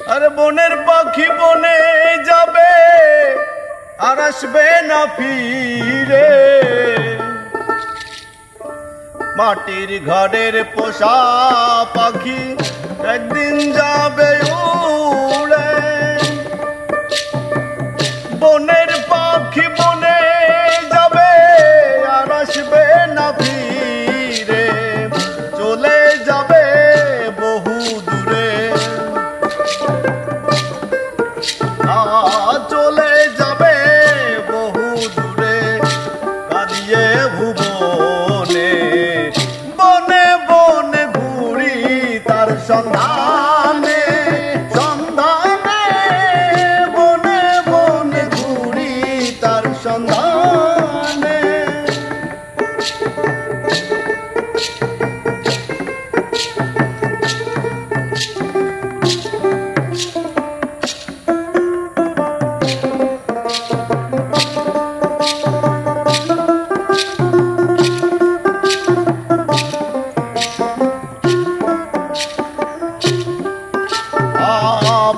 আরে বনের পাখি বনে যাবে আর আসবে না ফিরে, মাটির ঘরের পোষা পাখি একদিন যাবে উড়ে। বনের পাখি বনে যাবে আর আসবে না ফিরে, চলে যাবে বহু দূরে, চলে যাবে বহু দূরে কাঁদিয়ে ভুবনে। বনে বনে ঘুরি তার সন্ধানে, সন্ধানে বনে বনে ঘুরি তার সন্ধানে।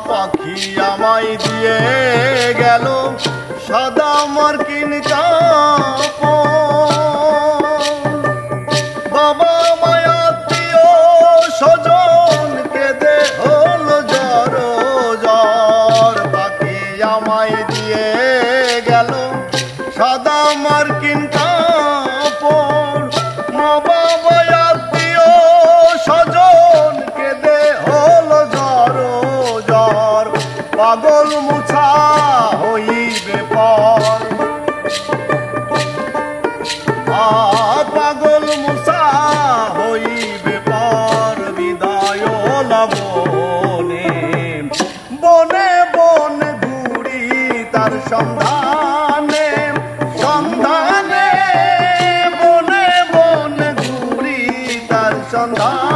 পাখি আমায় দিয়ে গেল সাদা মার্কিন কাপড়, বাবা মায়াত্মীয় স্বজন কেঁদে হলো জ্বর জ্বর। পাখি আমায় দিয়ে গেল সাদা মার্কিন কাপড়, মা বাবা আত্মীয় স্বজন কেঁদে হলো জ্বর জ্বর। পাগল মুছা হইবে পর, পাগল মুছা হইবে পর, বিদায় লবনে। বনে বনে ঘুরি তার সন্ধানে, সন্ধানে বনে বনে ঘুরি তার সন্ধানে।